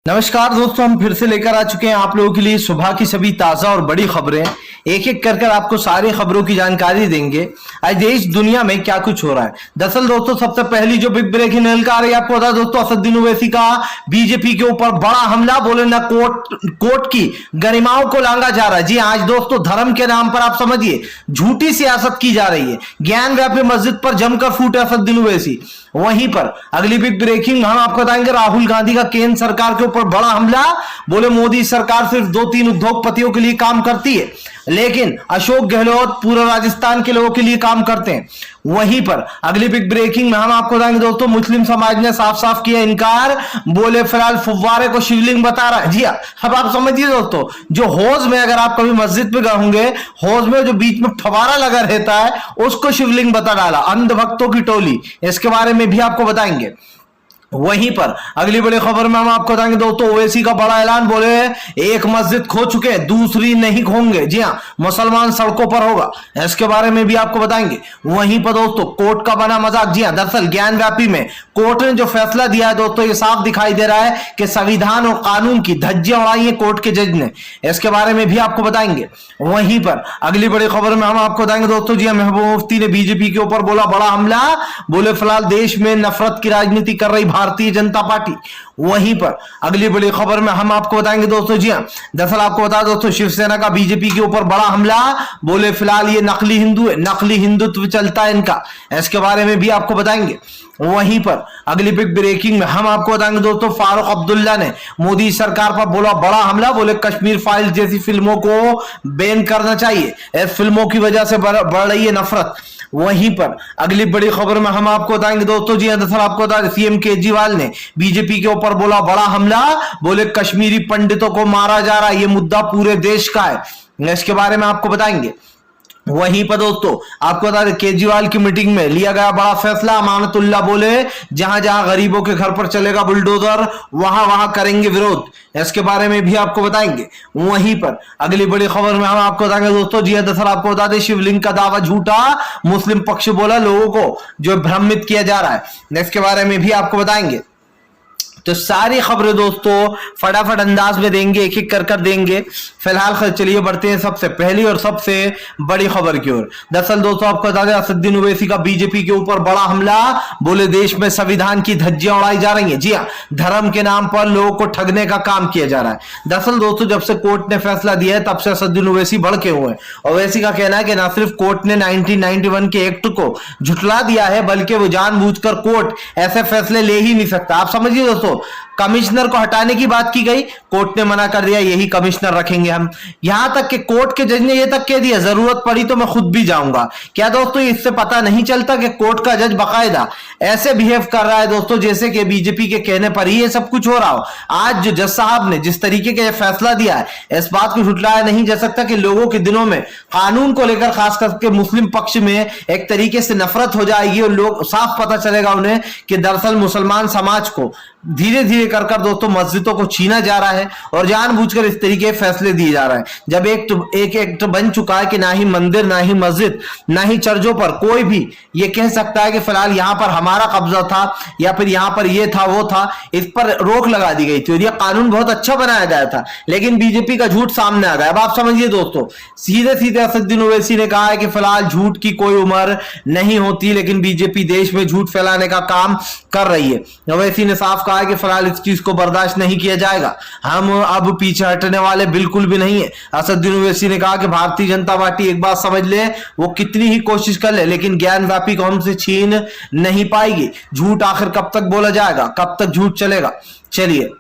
नमस्कार दोस्तों, हम फिर से लेकर आ चुके हैं आप लोगों के लिए सुबह की सभी ताजा और बड़ी खबरें। एक एक कर आपको सारी खबरों की जानकारी देंगे। आज देश दुनिया में क्या कुछ हो रहा है। दरअसल दोस्तों, सबसे पहली जो बिग ब्रेकिंग न्यूज़ आ रही है आपको बता दोस्तों, असदुद्दीन ओवैसी का बीजेपी के ऊपर बड़ा हमला। बोले ना कोर्ट की गरिमाओं को लांगा जा रहा है। जी आज दोस्तों, धर्म के नाम पर आप समझिए झूठी सियासत की जा रही है। ज्ञान व्यापी मस्जिद पर जमकर फूटे असदुद्दीन ओवैसी। वहीं पर अगली बिग ब्रेकिंग हम आपको बताएंगे, राहुल गांधी का केंद्र सरकार के ऊपर बड़ा हमला। बोले मोदी सरकार सिर्फ 2-3 उद्योगपतियों के लिए काम करती है, लेकिन अशोक गहलोत पूरे राजस्थान के लोगों के लिए काम करते हैं। वहीं पर अगली बिग ब्रेकिंग में हम आपको बताएंगे दोस्तों, मुस्लिम समाज ने साफ साफ किया इनकार। बोले फिलहाल फुव्वारे को शिवलिंग बता रहा है। जी अब आप समझिए दोस्तों, जो हौज में अगर आप कभी मस्जिद पे गए होंगे, हौज में जो बीच में फव्वारा लगा रहता है उसको शिवलिंग बता डाला। अंधभक्तों की टोली, इसके बारे में भी आपको बताएंगे। वहीं पर अगली बड़ी खबर में हम आपको बताएंगे दोस्तों, ओवैसी का बड़ा ऐलान। बोले एक मस्जिद खो चुके, दूसरी नहीं खोएंगे। जी हां, मुसलमान सड़कों पर होगा, इसके बारे में भी आपको बताएंगे। वहीं पर दोस्तों, कोर्ट का बना मजाक। जी हां, दरअसल ज्ञान व्यापी में कोर्ट ने जो फैसला दिया है दोस्तों, ये साफ दिखाई दे रहा है कि संविधान और कानून की धज्जियां उड़ाई है कोर्ट के जज ने, इसके बारे में भी आपको बताएंगे। वहीं पर अगली बड़ी खबर में हम आपको बताएंगे दोस्तों, जी महबूबा मुफ्ती ने बीजेपी के ऊपर बोला बड़ा हमला। बोले फिलहाल देश में नफरत की राजनीति कर रही भारतीय जनता पार्टी। वहीं पर अगली बड़ी खबर में हम आपको बताएंगे दोस्तों, जी हां दरअसल आपको बता दोस्तों, शिवसेना का बीजेपी के ऊपर बड़ा हमला। बोले फिलहाल ये नकली हिंदू है, नकली हिंदुत्व चलता है इनका, इसके बारे में भी आपको बताएंगे। वहीं पर अगली बिग ब्रेकिंग में हम आपको बताएंगे दोस्तों, फारूक अब्दुल्ला ने मोदी सरकार पर बोला बड़ा हमला। बोले कश्मीर फाइल्स जैसी फिल्मों को बैन करना चाहिए, इस फिल्मों की वजह से बढ़ रही है नफरत। वहीं पर अगली बड़ी खबर में हम आपको बताएंगे दोस्तों, जी दरअसल आपको बता दें, सीएम केजरीवाल ने बीजेपी के ऊपर बोला बड़ा हमला। बोले कश्मीरी पंडितों को मारा जा रहा है, ये मुद्दा पूरे देश का है, इसके बारे में आपको बताएंगे। वहीं पर दोस्तों, आपको बता दें, केजरीवाल की मीटिंग में लिया गया बड़ा फैसला। अमानतुल्लाह बोले जहां जहां गरीबों के घर पर चलेगा बुलडोजर, वहां वहां करेंगे विरोध, इसके बारे में भी आपको बताएंगे। वहीं पर अगली बड़ी खबर में हम आपको बताएंगे दोस्तों, जी दरअसल आपको बता दें, शिवलिंग का दावा झूठा। मुस्लिम पक्ष बोला लोगों को जो भ्रमित किया जा रहा है, इसके बारे में भी आपको बताएंगे। तो सारी खबरें दोस्तों फटाफट अंदाज में देंगे, एक एक कर देंगे। फिलहाल चलिए बढ़ते हैं सबसे पहली और सबसे बड़ी खबर की ओर। दरअसल दोस्तों, आपको बता दें, असदुद्दीन ओवैसी का बीजेपी के ऊपर बड़ा हमला। बोले देश में संविधान की धज्जियां उड़ाई जा रही हैं। जी हां, धर्म के नाम पर लोगों को ठगने का काम किया जा रहा है। दरअसल दोस्तों, जब से कोर्ट ने फैसला दिया है तब से असदुद्दीन ओवैसी भड़के हुए हैं। ओवैसी का कहना है कि न सिर्फ कोर्ट ने 1991 के एक्ट को झुठला दिया है, बल्कि वो जानबूझकर कोर्ट ऐसे फैसले ले ही नहीं सकता। आप समझिए दोस्तों, कमिश्नर को हटाने की बात की गई, कोर्ट ने मना कर दिया, यही कमिश्नर रखेंगे हम। यहां तक कि कोर्ट के जज ने यह तक कह दिया जरूरत पड़ी तो मैं खुद भी जाऊंगा। क्या दोस्तों, इससे पता नहीं चलता कि कोर्ट का जज बाकायदा ऐसे बिहेव कर रहा है दोस्तों, जैसे कि बीजेपी के कहने पर ही ये सब कुछ हो रहा हो। आज जो जज साहब ने जिस तरीके का फैसला दिया है, इस बात को झुठलाया नहीं जा सकता कि लोगों के दिनों में कानून को लेकर, खास करके मुस्लिम पक्ष में एक तरीके से नफरत हो जाएगी और लोग साफ पता चलेगा उन्हें कि दरअसल मुसलमान समाज को धीरे धीरे कर दोस्तों मस्जिदों को छीना जा रहा है और जानबूझकर इस तरीके के फैसले दिए जा रहे हैं। जब एक एक्ट बन चुका है कि ना ही मंदिर, ना ही मस्जिद, ना ही चर्चों पर कोई भी ये कह सकता है कि फिलहाल यहां पर हमारा कब्जा था या फिर यहां पर ये था वो था, इस पर रोक लगा दी गई थी और यह कानून बहुत अच्छा बनाया गया था। लेकिन बीजेपी का झूठ सामने आ गया। अब आप समझिए दोस्तों, सीधे सीधे असदुद्दीन ओवैसी ने कहा है कि फिलहाल झूठ की कोई उम्र नहीं होती, लेकिन बीजेपी देश में झूठ फैलाने का काम कर रही है। ओवैसी ने साफ कहा है कि फिलहाल इस चीज को बर्दाश्त नहीं किया जाएगा, हम अब पीछे हटने वाले बिल्कुल भी नहीं है। असदुद्दीन ओवैसी ने कहा कि भारतीय जनता पार्टी एक बात समझ ले, वो कितनी ही कोशिश कर ले, लेकिन ज्ञान व्यापी को हमसे छीन नहीं पाएगी। झूठ आखिर कब तक बोला जाएगा, कब तक झूठ चलेगा। चलिए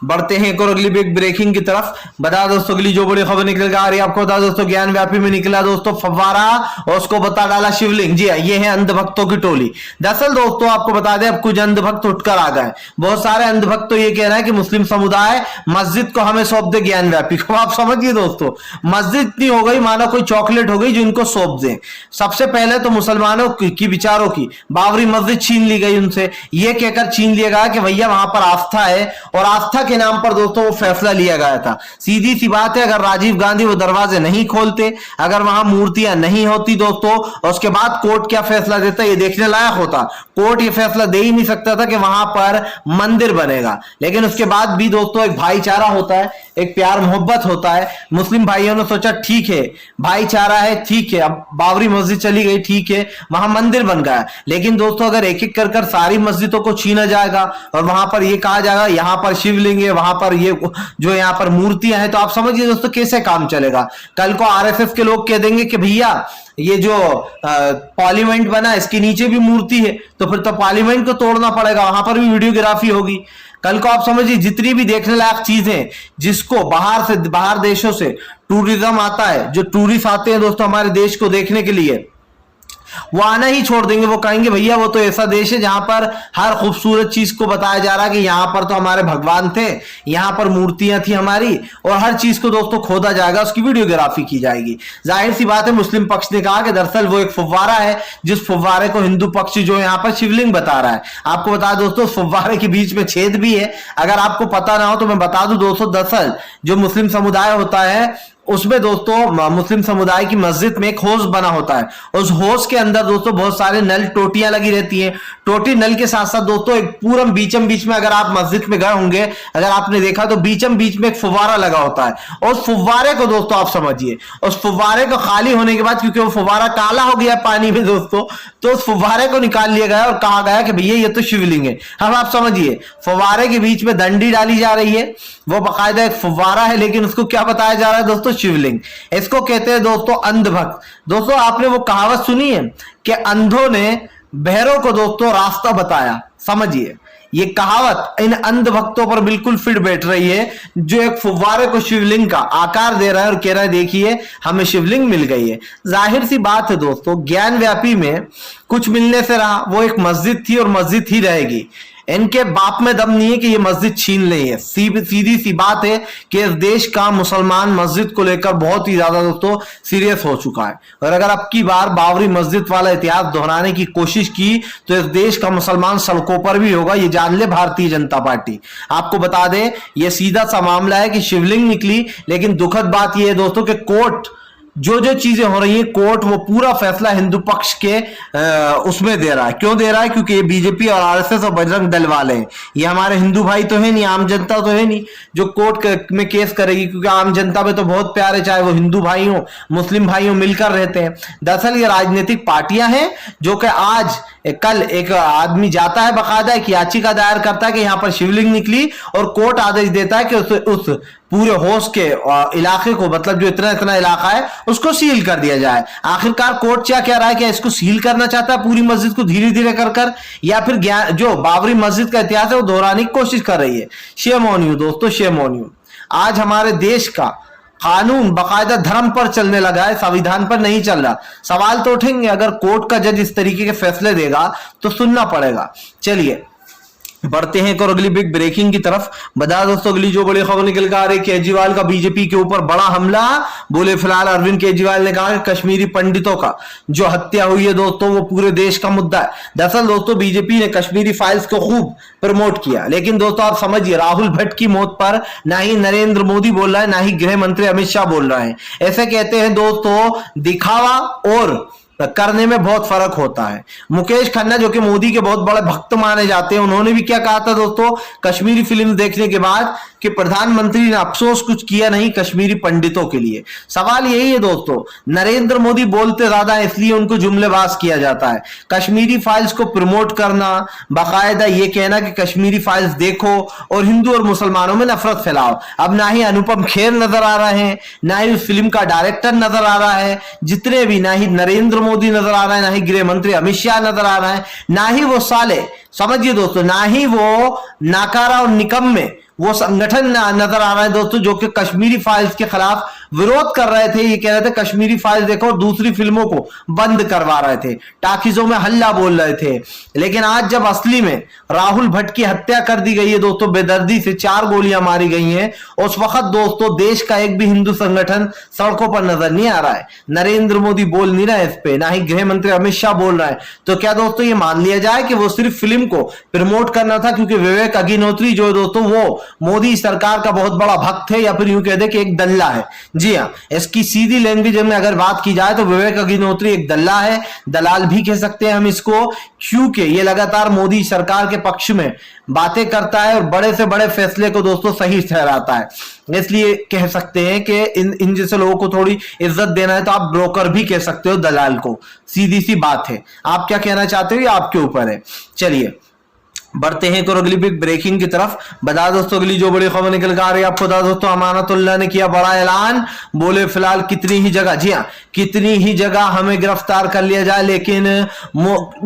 बढ़ते हैं एक और अगली बिग ब्रेकिंग की तरफ। बता दोस्तों, अगली जो बड़ी खबर निकल आ रही है आपको बता दोस्तों, ज्ञान व्यापी में निकला दोस्तों फव्वारा और उसको बता डाला शिवलिंग। जी ये है अंधभक्तों की टोली। दरअसल दोस्तों, आपको बता दें, अब कुछ अंधभक्त उठकर आ गए। बहुत सारे अंधभक्त तो ये कह रहे हैं कि मुस्लिम समुदाय मस्जिद को हमें सौंप दे ज्ञान व्यापी को। आप समझिए दोस्तों, मस्जिद इतनी हो गई मानो कोई चॉकलेट हो गई जो इनको सौंप दे। सबसे पहले तो मुसलमानों की विचारों की बाबरी मस्जिद छीन ली गई उनसे, यह कहकर छीन लिया गया कि भैया वहां पर आस्था है और आस्था के नाम पर दोस्तों वो फैसला लिया गया था। सीधी सी बात है, अगर राजीव गांधी वो दरवाजे नहीं खोलते, अगर वहां मूर्तियां नहीं होती दोस्तों, और उसके बाद कोर्ट क्या फैसला देता ये देखने लायक होता। कोर्ट ये फैसला दे ही नहीं सकता था कि वहां पर मंदिर बनेगा, लेकिन उसके बाद भी दोस्तों एक भाईचारा होता है, एक प्यार मोहब्बत होता है। मुस्लिम भाइयों ने सोचा ठीक है, भाईचारा है, ठीक है, अब बाबरी मस्जिद चली गई, ठीक है, वहां मंदिर बन गया। लेकिन दोस्तों अगर एक एक कर सारी मस्जिदों को छीना जाएगा और वहां पर ये कहा जाएगा यहां पर शिवलिंग है, वहां पर ये जो यहां पर मूर्तियां हैं, तो आप समझिए दोस्तों कैसे काम चलेगा। कल को आरएसएस के लोग कह देंगे कि भैया ये जो पार्लियामेंट बना इसके नीचे भी मूर्ति है, तो फिर तो पार्लियामेंट को तोड़ना पड़ेगा, वहां पर भी वीडियोग्राफी होगी। कल को आप समझिए जितनी भी देखने लायक चीजें जिसको बाहर देशों से टूरिज्म आता है, जो टूरिस्ट आते हैं दोस्तों हमारे देश को देखने के लिए, वो आना ही छोड़ देंगे। वो कहेंगे भैया वो तो ऐसा देश है जहां पर हर खूबसूरत चीज को बताया जा रहा है कि यहां पर तो हमारे भगवान थे, यहां पर मूर्तियां थी हमारी, और हर चीज को दोस्तों खोदा जाएगा, उसकी वीडियोग्राफी की जाएगी। जाहिर सी बात है मुस्लिम पक्ष ने कहा कि दरअसल वो एक फव्वारा है, जिस फव्वारे को हिंदू पक्ष जो यहां पर शिवलिंग बता रहा है। आपको बता दोस्तों फव्वारे के बीच में छेद भी है, अगर आपको पता ना हो तो मैं बता दूं दोस्तों, दरअसल जो मुस्लिम समुदाय होता है उसमें दोस्तों मुस्लिम समुदाय की मस्जिद में एक होश बना होता है, उस होश के अंदर दोस्तों बहुत सारे नल टोटियां लगी रहती हैं। टोटी नल के साथ साथ दोस्तों एक पूरा बीचम बीच में, अगर आप मस्जिद में गए होंगे, अगर आपने देखा तो बीचम बीच में एक फुव्वारा लगा होता है। उस फुव्वारे को दोस्तों आप समझिए, उस फुव्वारे को खाली होने के बाद, क्योंकि वो फुव्वारा काला हो गया पानी में दोस्तों, तो उस फुव्वारे को निकाल लिया गया और कहा गया कि भैया ये तो शिवलिंग है। अब आप समझिए फुव्वारे के बीच में डंडी डाली जा रही है, वो बाकायदा एक फुव्वारा है, लेकिन उसको क्या बताया जा रहा है दोस्तों, शिवलिंग। इसको कहते हैं दोस्तों अंधभक्त। दोस्तों आपने वो कहावत सुनी है कि अंधों ने बहरों को दोस्तों रास्ता बताया। समझिए ये कहावत इन अंधभक्तों पर बिल्कुल फिट बैठ रही है, जो एक फुव्वारे को शिवलिंग का आकार दे रहा है और कह रहा है देखिए हमें शिवलिंग मिल गई है। जाहिर सी बात है दोस्तों, ज्ञान व्यापी में कुछ मिलने से रहा, वो एक मस्जिद थी और मस्जिद ही रहेगी। इनके बाप में दम नहीं है कि ये मस्जिद छीन ली है। सीधी सी बात है कि इस देश का मुसलमान मस्जिद को लेकर बहुत ही ज्यादा दोस्तों सीरियस हो चुका है, और अगर अब की बार बाबरी मस्जिद वाला इतिहास दोहराने की कोशिश की तो इस देश का मुसलमान सड़कों पर भी होगा, ये जान ले भारतीय जनता पार्टी। आपको बता दें ये सीधा सा मामला है कि शिवलिंग निकली, लेकिन दुखद बात यह है दोस्तों कि कोर्ट जो जो चीजें हो रही है, कोर्ट वो पूरा फैसला हिंदू पक्ष के उसमें दे रहा है। क्यों दे रहा है? क्योंकि ये बीजेपी और आरएसएस और बजरंग दल वाले हैं। ये हमारे हिंदू भाई तो है नहीं, आम जनता तो है नहीं जो कोर्ट में केस करेगी, क्योंकि आम जनता में तो बहुत प्यार है, चाहे वो हिंदू भाई हो मुस्लिम भाई हो, मिलकर रहते हैं। दरअसल ये राजनीतिक पार्टियां हैं जो कि आज कल एक आदमी जाता है बाकायदा एक याचिका दायर करता है कि यहां पर शिवलिंग निकली, और कोर्ट आदेश देता है कि उस पूरे होश के इलाके को, मतलब जो इतना इतना इलाका है उसको सील कर दिया जाए। आखिरकार कोर्ट क्या कह रहा है? क्या इसको सील करना चाहता है पूरी मस्जिद को धीरे धीरे कर या फिर जो बाबरी मस्जिद का इतिहास है वो दोहराने की कोशिश कर रही है? शेम ऑन यू दोस्तों, शेम ऑन यू। आज हमारे देश का कानून बाकायदा धर्म पर चलने लगा है, संविधान पर नहीं चल रहा। सवाल तो उठेंगे, अगर कोर्ट का जज इस तरीके के फैसले देगा तो सुनना पड़ेगा। चलिए बढ़ते हैं और अगली बिग ब्रेकिंग की तरफ। बता दोस्तों अगली जो बड़ी खबर निकल कर आ रही, केजरीवाल का बीजेपी के ऊपर बड़ा हमला। बोले फिलहाल अरविंद केजरीवाल ने कहा कि कश्मीरी पंडितों का जो हत्या हुई है दोस्तों वो पूरे देश का मुद्दा है। दरअसल दोस्तों बीजेपी ने कश्मीरी फाइल्स को खूब प्रमोट किया, लेकिन दोस्तों आप समझिए राहुल भट्ट की मौत पर ना ही नरेंद्र मोदी बोल रहा है, ना ही गृह मंत्री अमित शाह बोल रहे हैं। ऐसे कहते हैं दोस्तों दिखावा और करने में बहुत फर्क होता है। मुकेश खन्ना जो कि मोदी के बहुत बड़े भक्त माने जाते हैं, उन्होंने भी क्या कहा था दोस्तों कश्मीरी फिल्म देखने के बाद कि प्रधानमंत्री ने अफसोस कुछ किया नहीं कश्मीरी पंडितों के लिए। सवाल यही है दोस्तों, नरेंद्र मोदी बोलते ज्यादा है इसलिए उनको जुमलेबाज किया जाता है। कश्मीरी फाइल्स को प्रमोट करना, बाकायदा ये कहना कि कश्मीरी फाइल्स देखो और हिंदू और मुसलमानों में नफरत फैलाओ। अब ना ही अनुपम खेर नजर आ रहे हैं, ना ही उस फिल्म का डायरेक्टर नजर आ रहा है, जितने भी, ना ही नरेंद्र मोदी नजर आ रहा है, ना ही गृह मंत्री अमित शाह नजर आ रहा है, ना ही वो साले, समझिए दोस्तों, ना ही वो नाकारा और निकम्मे वो संगठन नजर आ रहा है दोस्तों जो कि कश्मीरी फाइल्स के खिलाफ विरोध कर रहे थे, ये कह रहे थे कश्मीरी फाइल देखो, और दूसरी फिल्मों को बंद करवा रहे थे, टाकीजों में हल्ला बोल रहे थे। लेकिन आज जब असली में राहुल भट्ट की हत्या कर दी गई है दोस्तों, बेदर्दी से 4 गोलियां मारी गई हैं, उस वक्त दोस्तों देश का एक भी हिंदू संगठन सड़कों पर नजर नहीं आ रहा है। नरेंद्र मोदी बोल नहीं रहा है इस पे, ना ही गृह मंत्री अमित शाह बोल रहा है। तो क्या दोस्तों ये मान लिया जाए कि वो सिर्फ फिल्म को प्रमोट करना था क्योंकि विवेक अग्निहोत्री जो है दोस्तों वो मोदी सरकार का बहुत बड़ा भक्त है, या फिर यूं कह दे कि एक दल्ला है। जी हाँ, इसकी सीधी लैंग्वेज में अगर बात की जाए तो विवेक अग्निहोत्री एक दल्ला है, दलाल भी कह सकते हैं हम इसको, क्योंकि ये लगातार मोदी सरकार के पक्ष में बातें करता है और बड़े से बड़े फैसले को दोस्तों सही ठहराता है। इसलिए कह सकते हैं कि इन जैसे लोगों को थोड़ी इज्जत देना है तो आप ब्रोकर भी कह सकते हो दलाल को, सीधी सी बात है। आप क्या कहना चाहते हो ये आपके ऊपर है। चलिए बढ़ते हैं अगली बिग ब्रेकिंग की तरफ। बता दोस्तों अगली जो बड़ी खबर निकल कर आ रही है आपको बता दोस्तों, अमानतुल्लाह ने किया बड़ा ऐलान, बोले फिलहाल कितनी ही जगह, जी हाँ कितनी ही जगह हमें गिरफ्तार कर लिया जाए लेकिन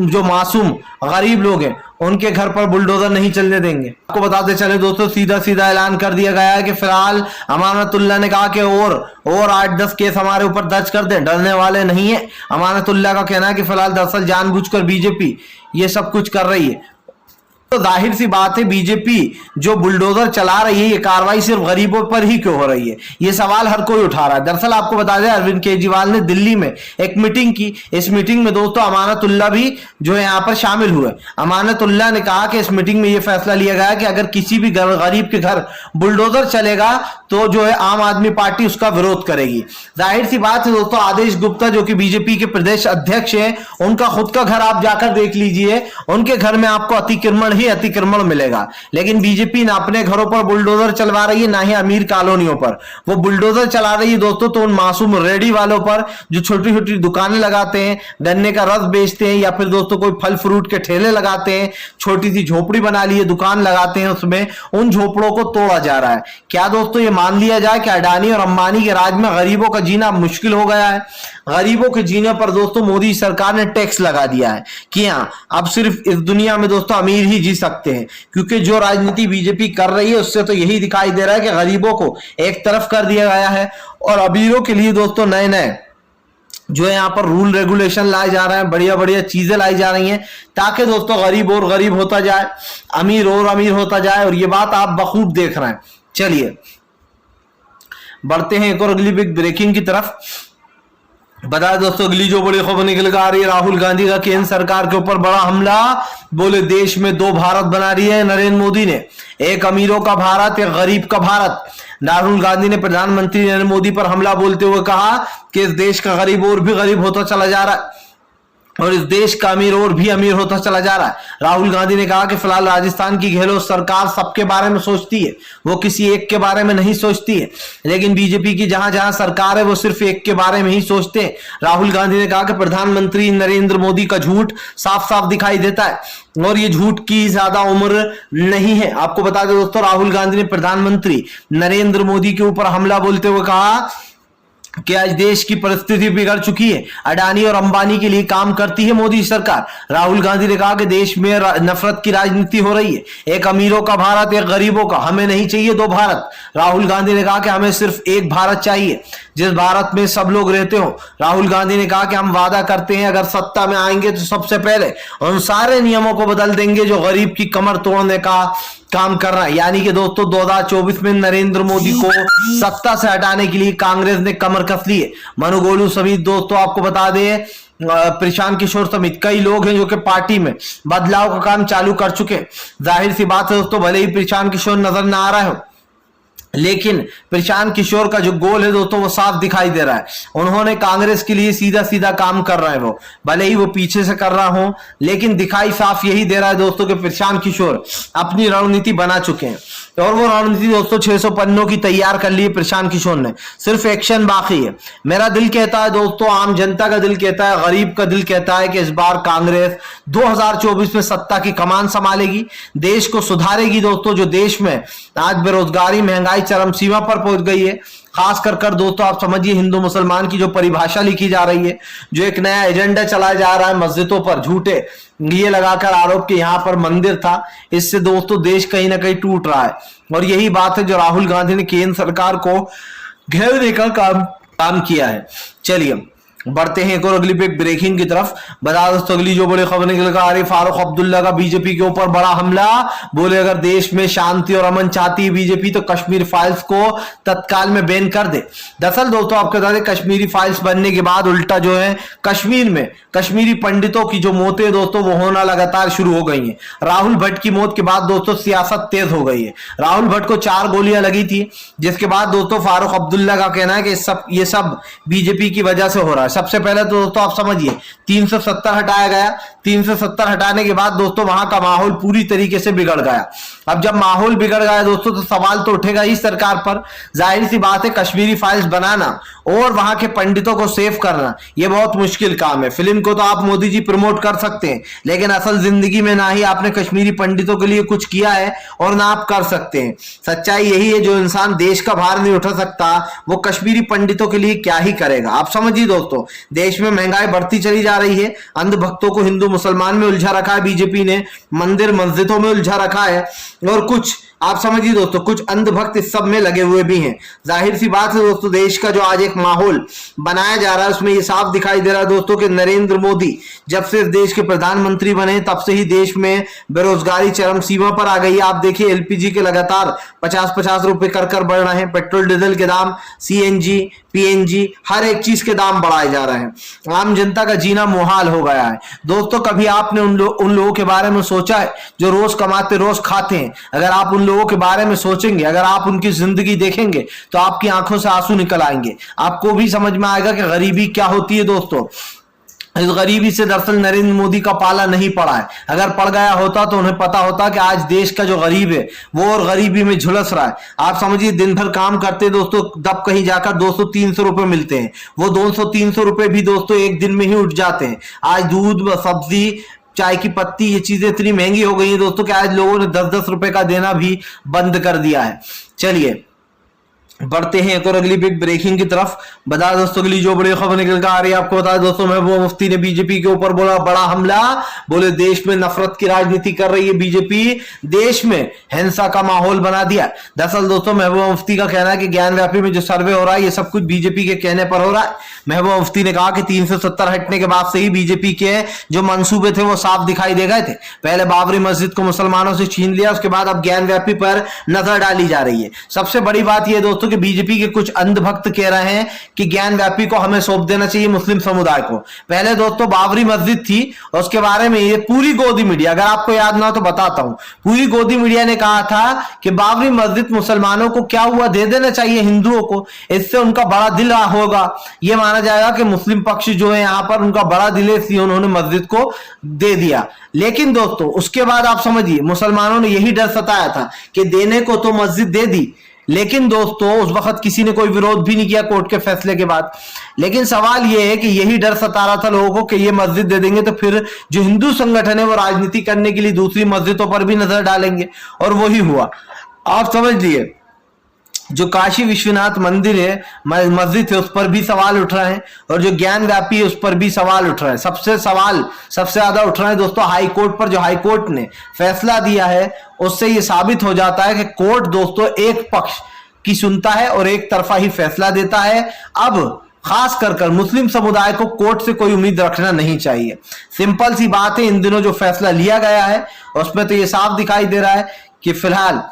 जो मासूम गरीब लोग हैं उनके घर पर बुलडोजर नहीं चलने देंगे। आपको बताते चले दोस्तों, सीधा सीधा ऐलान कर दिया गया है कि फिलहाल अमानतुल्लाह ने कहा कि और 8-10 केस हमारे ऊपर दर्ज कर दें, डरने वाले नहीं है। अमानतुल्लाह का कहना है कि फिलहाल दरअसल जानबूझकर बीजेपी ये सब कुछ कर रही है। तो जाहिर सी बात है बीजेपी जो बुलडोजर चला रही है, ये कार्रवाई सिर्फ गरीबों पर ही क्यों हो रही है, ये सवाल हर कोई उठा रहा है। दरअसल आपको बता दें अरविंद केजरीवाल ने दिल्ली में एक मीटिंग की, इस मीटिंग में दोस्तों अमानतुल्लाह भी जो है यहाँ पर शामिल हुए। अमानतुल्लाह ने कहा कि इस मीटिंग में यह फैसला लिया गया कि अगर किसी भी गरीब के घर बुलडोजर चलेगा तो जो है आम आदमी पार्टी उसका विरोध करेगी। जाहिर सी बात है दोस्तों, आदेश गुप्ता जो कि बीजेपी के प्रदेश अध्यक्ष है, उनका खुद का घर आप जाकर देख लीजिए, उनके घर में आपको अतिक्रमण मिलेगा। लेकिन बीजेपी ना अपने घरों पर बुलडोजर चलवा रही है, ना ही अमीर कॉलोनियों पर वो बुलडोजर चला रही है दोस्तों। तो उन मासूम रेडी वालों पर जो छोटी छोटी दुकानें लगाते हैं, गन्ने का रस बेचते हैं, या फिर दोस्तों कोई फल फ्रूट के ठेले लगाते हैं, छोटी सी झोपड़ी बना ली है, दुकान लगाते हैं उसमें, उन झोपड़ों को तोड़ा जा रहा है। क्या दोस्तों ये मान लिया जाए कि अडानी और अंबानी के राज में गरीबों का जीना मुश्किल हो गया है। गरीबों के जीने पर दोस्तों मोदी सरकार ने टैक्स लगा दिया है कि हाँ अब सिर्फ इस दुनिया में दोस्तों अमीर ही जी सकते हैं, क्योंकि जो राजनीति बीजेपी कर रही है उससे तो यही दिखाई दे रहा है कि गरीबों को एक तरफ कर दिया गया है और अमीरों के लिए दोस्तों नए नए जो है यहाँ पर रूल रेगुलेशन लाए जा रहे हैं, बढ़िया बढ़िया चीजें लाई जा रही हैं ताकि दोस्तों गरीब और गरीब होता जाए, अमीर और अमीर होता जाए, और ये बात आप बखूब देख रहे हैं। चलिए बढ़ते हैं एक और अगली बिग ब्रेकिंग की तरफ। बता दोस्तों अगली जो बड़ी खबर निकल कर आ रही है, राहुल गांधी का केंद्र सरकार के ऊपर बड़ा हमला, बोले देश में 2 भारत बना रही है नरेंद्र मोदी ने, एक अमीरों का भारत एक गरीब का भारत। राहुल गांधी ने प्रधानमंत्री नरेंद्र मोदी पर हमला बोलते हुए कहा कि इस देश का गरीब और भी गरीब होता चला जा रहा है और इस देश का अमीर और भी अमीर होता चला जा रहा है। राहुल गांधी ने कहा कि फिलहाल राजस्थान की गहलोत सरकार सबके बारे में सोचती है, वो किसी एक के बारे में नहीं सोचती है, लेकिन बीजेपी की जहां जहां सरकार है वो सिर्फ एक के बारे में ही सोचते हैं। राहुल गांधी ने कहा कि प्रधानमंत्री नरेंद्र मोदी का झूठ साफ साफ दिखाई देता है और ये झूठ की ज्यादा उम्र नहीं है। आपको बता दें दोस्तों, राहुल गांधी ने प्रधानमंत्री नरेंद्र मोदी के ऊपर हमला बोलते हुए कहा कि आज देश की परिस्थिति बिगड़ चुकी है, अडानी और अंबानी के लिए काम करती है मोदी सरकार। राहुल गांधी ने कहा कि देश में नफरत की राजनीति हो रही है, एक अमीरों का भारत एक गरीबों का, हमें नहीं चाहिए 2 भारत। राहुल गांधी ने कहा कि हमें सिर्फ एक भारत चाहिए जिस भारत में सब लोग रहते हो। राहुल गांधी ने कहा कि हम वादा करते हैं अगर सत्ता में आएंगे तो सबसे पहले उन सारे नियमों को बदल देंगे जो गरीब की कमर तोड़ने का काम कर रहा है। यानी कि दोस्तों 2024 में नरेंद्र मोदी को सत्ता से हटाने के लिए कांग्रेस ने कमर कस ली है। मनोगोलू समेत दोस्तों आपको बता दें प्रशांत किशोर समेत कई लोग हैं जो कि पार्टी में बदलाव का काम चालू कर चुके हैं। जाहिर सी बात है दोस्तों, भले ही प्रशांत किशोर नजर ना आ रहा हो, लेकिन प्रशांत किशोर का जो गोल है दोस्तों वो साफ दिखाई दे रहा है। उन्होंने कांग्रेस के लिए सीधा सीधा काम कर रहे हैं, वो भले ही वो पीछे से कर रहा हो, लेकिन दिखाई साफ यही दे रहा है दोस्तों कि प्रशांत किशोर अपनी रणनीति बना चुके हैं और वो रणनीति दोस्तों 600 पन्नों की तैयार कर ली है प्रशांत किशोर ने, सिर्फ एक्शन बाकी है। मेरा दिल कहता है दोस्तों, आम जनता का दिल कहता है, गरीब का दिल कहता है कि इस बार कांग्रेस 2024 में सत्ता की कमान संभालेगी, देश को सुधारेगी दोस्तों। जो देश में आज बेरोजगारी महंगाई चरम सीमा पर पहुंच गई है, खास कर दोस्तों आप समझिए हिंदू मुसलमान की जो परिभाषा लिखी जा रही है, जो एक नया एजेंडा चलाया जा रहा है मस्जिदों पर झूठे ये लगाकर आरोप के यहाँ पर मंदिर था, इससे दोस्तों देश कहीं ना कहीं टूट रहा है। और यही बात है जो राहुल गांधी ने केंद्र सरकार को घेरने का काम किया है। चलिए बढ़ते हैं एक और अगली ब्रेकिंग की तरफ। बता दोस्तों अगली जो बड़ी खबर निकल कर आ रही, फारूक अब्दुल्ला का बीजेपी के ऊपर बड़ा हमला। बोले अगर देश में शांति और अमन चाहती है बीजेपी तो कश्मीर फाइल्स को तत्काल में बैन कर दे। दरअसल दोस्तों आपको बता दें कश्मीरी फाइल्स बनने के बाद उल्टा जो है कश्मीर में कश्मीरी पंडितों की जो मौतें दोस्तों वो होना लगातार शुरू हो गई हैं। राहुल भट्ट की मौत के बाद दोस्तों सियासत तेज हो गई है। राहुल भट्ट को 4 गोलियां लगी थी, जिसके बाद दोस्तों फारूक अब्दुल्ला का कहना है कि ये सब बीजेपी की वजह से हो रहा है। सबसे पहले तो दोस्तों आप समझिए 370 हटाया गया। 370 हटाने के बाद दोस्तों वहां का माहौल पूरी तरीके से बिगड़ गया। अब जब माहौल बिगड़ गया दोस्तों तो सवाल तो उठेगा ही सरकार पर। जाहिर सी बात है कश्मीरी फाइल्स बनाना और वहां के पंडितों को सेव करना यह बहुत मुश्किल काम है। फिल्म को तो आप मोदी जी प्रमोट कर सकते हैं, लेकिन असल जिंदगी में ना ही आपने कश्मीरी पंडितों के लिए कुछ किया है और ना आप कर सकते हैं। सच्चाई यही है, जो इंसान देश का भार नहीं उठा सकता वो कश्मीरी पंडितों के लिए क्या ही करेगा। आप समझिए दोस्तों देश में महंगाई बढ़ती चली जा रही है, अंधभक्तों को हिंदू मुसलमान में उलझा रखा है बीजेपी ने, मंदिर मस्जिदों में उलझा रखा है, और कुछ आप समझिए दोस्तों कुछ अंधभक्त इस सब में लगे हुए भी हैं। जाहिर सी बात है दोस्तों देश का जो आज एक माहौल बनाया जा रहा है उसमें ये साफ दिखाई दे रहा है दोस्तों कि नरेंद्र मोदी जब से देश के प्रधानमंत्री बने तब से ही देश में बेरोजगारी चरम सीमा पर आ गई है। आप देखिए एलपीजी के लगातार 50-50 रुपए कर बढ़ रहे हैं, पेट्रोल डीजल के दाम, सीएनजी पीएनजी हर एक चीज के दाम बढ़ाए जा रहे हैं। आम जनता का जीना मुहाल हो गया है। दोस्तों कभी आपने उन लोगों के बारे में सोचा है जो रोज कमाते रोज खाते हैं? अगर आप उन लोगों के बारे में सोचेंगे, अगर आप उनकी जिंदगी देखेंगे तो आपकी आंखों से आंसू निकल आएंगे। आपको भी समझ में आएगा कि गरीबी क्या होती है। दोस्तों इस गरीबी से दरअसल नरेंद्र मोदी का पाला नहीं पड़ा है। अगर पड़ गया होता तो उन्हें पता होता कि आज देश का जो गरीब है वो और गरीबी में झुलस रहा है। आप समझिए दिन भर काम करते दोस्तों तब कहीं जाकर 200-300 रुपए मिलते हैं, वो 200-300 रुपए भी दोस्तों एक दिन में ही उठ जाते हैं। आज दूध सब्जी चाय की पत्ती ये चीजें इतनी महंगी हो गई है दोस्तों कि आज लोगों ने 10-10 रुपए का देना भी बंद कर दिया है। चलिए बढ़ते हैं एक और अगली बिग ब्रेकिंग की तरफ। बता दोस्तों अगली जो बड़ी खबर निकल कर आ रही है आपको बता दोस्तों महबूबा मुफ्ती ने बीजेपी के ऊपर बोला बड़ा हमला। बोले देश में नफरत की राजनीति कर रही है बीजेपी, देश में हिंसा का माहौल बना दिया। दरअसल दोस्तों महबूबा मुफ्ती का कहना है कि ज्ञान व्यापी में जो सर्वे हो रहा है ये सब कुछ बीजेपी के कहने पर हो रहा है। महबूबा मुफ्ती ने कहा कि 370 हटने के बाद से ही बीजेपी के जो मंसूबे थे वो साफ दिखाई दे गए थे। पहले बाबरी मस्जिद को मुसलमानों से छीन लिया, उसके बाद अब ज्ञान व्यापी पर नजर डाली जा रही है। सबसे बड़ी बात यह दोस्तों कि बीजेपी के कुछ अंधभक्त कह रहे हैं कि ज्ञान व्यापी को हमें सौंप देना चाहिए मुस्लिम समुदाय को। पहले दोस्तों बाबरी मस्जिद थी, उसके बारे में ये पूरी गोदी मीडिया, अगर आपको याद ना हो तो बताता हूं, पूरी गोदी मीडिया ने कहा था कि बाबरी मस्जिद मुसलमानों को क्या हुआ दे देना चाहिए हिंदुओं को, इससे उनका बड़ा दिल होगा। यह माना जाएगा कि मुस्लिम पक्ष जो है यहां पर उनका बड़ा दिल है इसलिए उन्होंने मस्जिद को दे दिया। लेकिन दोस्तों उसके बाद आप समझिए मुसलमानों ने यही डर सताया था कि देने को तो मस्जिद दे दी, लेकिन दोस्तों उस वक्त किसी ने कोई विरोध भी नहीं किया कोर्ट के फैसले के बाद। लेकिन सवाल यह है कि यही डर सता रहा था लोगों को कि ये मस्जिद दे देंगे तो फिर जो हिंदू संगठन है वो राजनीति करने के लिए दूसरी मस्जिदों पर भी नजर डालेंगे, और वही हुआ। आप समझ लिए जो काशी विश्वनाथ मंदिर है मस्जिद है उस पर भी सवाल उठ रहे हैं, और जो ज्ञान व्यापी है उस पर भी सवाल उठ रहे हैं। सबसे ज्यादा उठ रहे हैं दोस्तों हाई कोर्ट पर। जो हाई कोर्ट ने फैसला दिया है उससे ये साबित हो जाता है कि कोर्ट दोस्तों एक पक्ष की सुनता है और एक तरफा ही फैसला देता है। अब खास कर मुस्लिम समुदाय को कोर्ट से कोई उम्मीद रखना नहीं चाहिए। सिंपल सी बात है, इन दिनों जो फैसला लिया गया है उसमें तो ये साफ दिखाई दे रहा है कि फिलहाल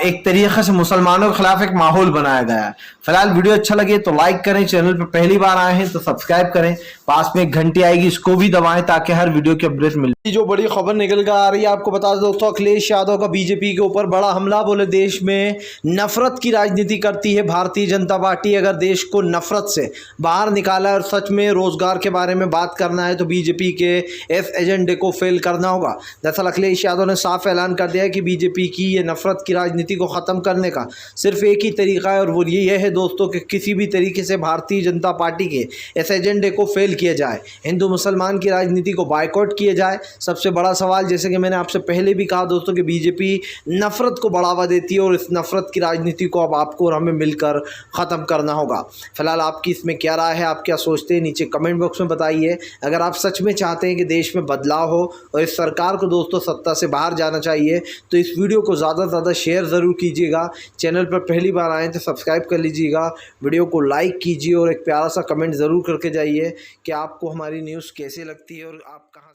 एक तरीके से मुसलमानों के खिलाफ एक माहौल बनाया गया है। फिलहाल वीडियो अच्छा लगे तो लाइक करें, चैनल पर पहली बार आए हैं तो सब्सक्राइब करें, पास में एक घंटी आएगी इसको भी दबाएं ताकि हर वीडियो की अपडेट मिले। जो बड़ी खबर निकल कर आ रही है आपको बता दो दोस्तों अखिलेश यादव का बीजेपी के ऊपर बड़ा हमला। बोले देश में नफरत की राजनीति करती है भारतीय जनता पार्टी। अगर देश को नफरत से बाहर निकाला और सच में रोजगार के बारे में बात करना है तो बीजेपी के इस एजेंडे को फेल करना होगा। दरअसल अखिलेश यादव ने साफ ऐलान कर दिया है कि बीजेपी की ये नफरत की राजनीति को ख़त्म करने का सिर्फ एक ही तरीका है, और वो ये है दोस्तों कि किसी भी तरीके से भारतीय जनता पार्टी के इस एजेंडे को फेल किया जाए, हिंदू मुसलमान की राजनीति को बायकॉट किया जाए। सबसे बड़ा सवाल, जैसे कि मैंने आपसे पहले भी कहा दोस्तों, कि बीजेपी नफ़रत को बढ़ावा देती है और इस नफ़रत की राजनीति को अब आपको और हमें मिलकर ख़त्म करना होगा। फिलहाल आपकी इसमें क्या राय है, आप क्या सोचते हैं, नीचे कमेंट बॉक्स में बताइए। अगर आप सच में चाहते हैं कि देश में बदलाव हो और इस सरकार को दोस्तों सत्ता से बाहर जाना चाहिए, तो इस वीडियो को ज़्यादा से ज़्यादा शेयर ज़रूर कीजिएगा। चैनल पर पहली बार आए तो सब्सक्राइब कर लीजिएगा, वीडियो को लाइक कीजिए और एक प्यारा सा कमेंट ज़रूर करके जाइए कि आपको हमारी न्यूज़ कैसे लगती है और आप कहाँ